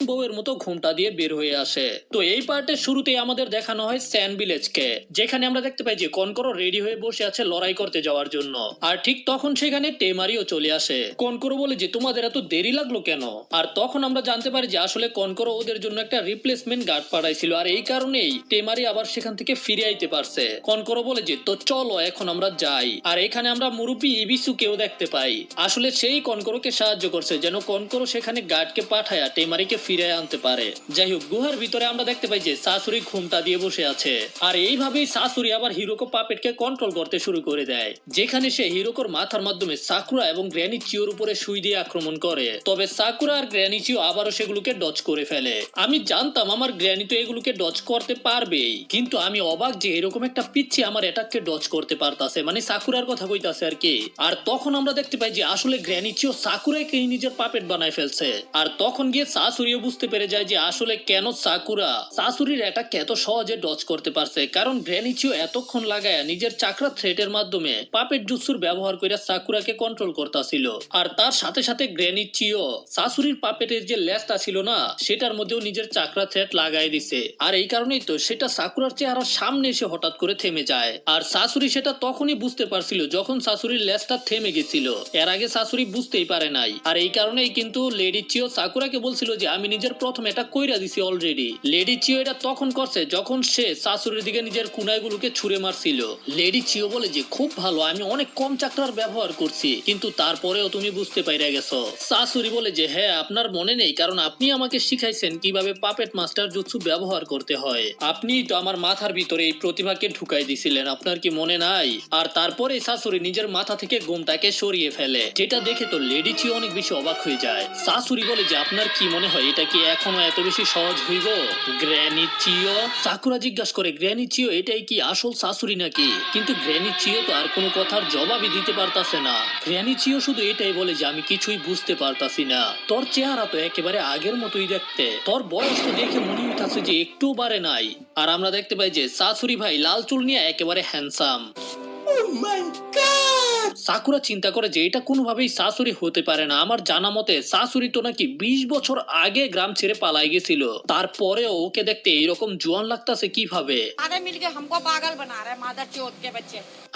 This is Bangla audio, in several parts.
বউয়ের মতো ঘুমটা দিয়ে বের হয়ে আসে। তো এই পার্টের শুরুতেই আমাদের দেখানো হয় স্যান্ড ভিলেজকে, যেখানে আমরা দেখতে পাই যে কনকরো রেডি হয়ে বসে আছে লড়াই করতে যাওয়ার জন্য। আর ঠিক তখন সেখানে টেমারিও চলে আসে। কনকরো বলে যে তোমাদের এত দেরি লাগলো কেন? আর তখন আমরা জানতে পারি যে আসলে কনকরো ওদের জন্য একটা রিপ্লেসমেন্ট গার্ড পাঠাইছিল, আর এই কারণেই টেমারি আবার সেখান থেকে ফিরে আইতে পারছে। কনকরো বলে যে তো চলো এখন আমরা যাই। আর এখানে আমরা মুরুবি ইবিসুকেও দেখতে পাই। আসলে সেই কনকরোকে সাহায্য করছে যেন কনকরো সেখানে গার্ডকে পাঠায়া টেমারিকে ফিরে আনতে পারে। যাই হোক, গুহার ভিতরে আমরা দেখতে পাই যে সাসুরি ঘুমটা দিয়ে বসে আছে। আর এইভাবেই সাসুরি আবার হিরোকো পাপেটকে কন্ট্রোল করতে শুরু করে দেয়, যেখানে সে হিরোকোর মাথার মাধ্যমে সাকুরা এবং গ্র্যানি চিওর উপরে সুই দিয়ে আক্রমণ করে। তবে সাকুরা আর গ্র্যানি চিও আবারও সেগুলোকে ডজ করে ফেলে। আমি জানতাম আমার গ্র্যানি তো এগুলোকে ডজ করতে পারবেই, কিন্তু আমি অবাক যে এরকম একটা পিচ্ছি আমার অ্যাটাককে ডজ করতে পারতাছে, মানে সাকুরার কথা কইতাছে আর কি। আর তখন আমরা দেখতে পাই যে আসলে গ্র্যানি চিও সাকুরাকে নিজের পাপেট বানায় ফেলছে। আর তখন গিয়ে সাসুরিও বুঝতে পেরে যায় যে আসলে কেন সাকুরা সাসুরির অ্যাটাককে এত সহজে ডজ করতে পারছে, কারণ গ্র্যানি চিও এতক্ষণ লাগায়া নিজের চাকরা থ্রেটের মাধ্যমে পাপেট জুৎসুর ব্যবহার করে সাকুরাকে কন্ট্রোল করতেছিল। আর তার সাথে সাথে গ্র্যানি চিও সাসুরির পাপেটের যে লেজটা ছিল না, সেটার মধ্যেও নিজের চাকরা থ্রেট লাগাই দিছে। আর এই কারণেই তো সেটা সাকুরার চেহারার সামনে এসে হঠাৎ করে থেমে যায়। আর সাসুরি সেটা তখনই বুঝতে পারছিল যখন সাসুরির লেজটা থেমে গেছিল। এর আগে সাসুরি বুঝতেই পারে নাই। আর এই কারণেই কিন্তু লেডি চিও সাকুরাকে বলছিল যে আমি নিজের প্রথম এটা কইরা দিছি অলরেডি। লেডি চিও এটা তখন করছে যখন সে সাসুরির দিকে নিজের কুনাইগুলোকে ছুঁড়ে মারছিল। লেডি চিও বলে যে খুব ভালো, আমি অনেক কম চাকরার ব্যবহার করছি, কিন্তু তারপরেও তুমি বুঝতে পাইরা গেছো। সাসুরি বলে যে হ্যাঁ, আপনার মনে নেই, কারণ আপনি আমাকে শিখাইছেন কিভাবে পাপেট মাস্টার জুৎসু ব্যবহার করতে হয়। আপনিই তো আমার মাথার ভিতরে এই প্রতিভাকে ঢুকাই দিছিলেন, আপনার কি মনে নাই? আর তারপরে সাসুরি নিজের মাথা থেকে গোমটাকে সরিয়ে ফেলে, যেটা দেখে তো লেডি চিও অনেক বেশি অবাক হয়ে যায়। সাসুরি বলে যে আপনার কি মনে হয় এটা কি এখনো এত বেশি সহজ হইব? গ্র্যানি চিও সাকুরা জিজ্ঞাসা করে গ্র্যানি চিও এটাই কি আসল সাসুরি নাকি? কিন্তু গ্র্যানি চিও তো আর কোনো কথার জবাবই দিতে পারতাছে না। গ্র্যানি চিও শুধু এটাই বলে যে আমি কিছুই বুঝতে পারতাছি না, তোর চেহারা তো একেবারে আগের মতোই দেখতে, তোর বয়স তো দেখে মনে হইতাছে যে একটু বাড়ে নাই। আর আমরা দেখতে পাই যে সাসুরি ভাই লাল চুল নিয়ে একেবারে হ্যান্ডসাম। সাকুরা চিন্তা করে যে এটা কোনোভাবেই সাসুরি হতে পারে না। আমার জানা মতে সাসুরি তো নাকি 20 বছর আগে গ্রাম ছেড়ে পালাই গেছিল, তারপরেও ওকে দেখতে এইরকম জোয়ান লাগতাছে কিভাবে?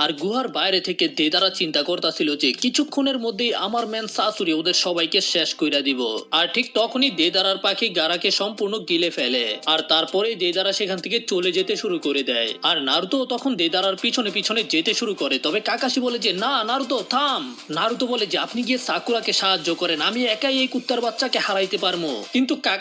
আর গুহার বাইরে থেকে দেদারা চিন্তা করতেছিল যে কিছুক্ষণের মধ্যেই আমার ম্যান সাসুরি ওদের সবাইকে শেষ কইরা দিব। আর ঠিক তখনই দেদারার পাখি গারাকে সম্পূর্ণ গিলে ফেলে। আর তারপরেই দেদারা সেখান থেকে চলে যেতে শুরু করে দেয়। আর নারুতো তখন দেদারার পিছনে পিছনে যেতে শুরু করে। তবে কাকাশি বলে যে না নারুতো থাম। নারুতো বলে যে আপনি গিয়ে সাকুরাকে সাহায্য করেন, আমি একাই এই কুত্তার বাচ্চাকে হারাইতে পারবো। কিন্তু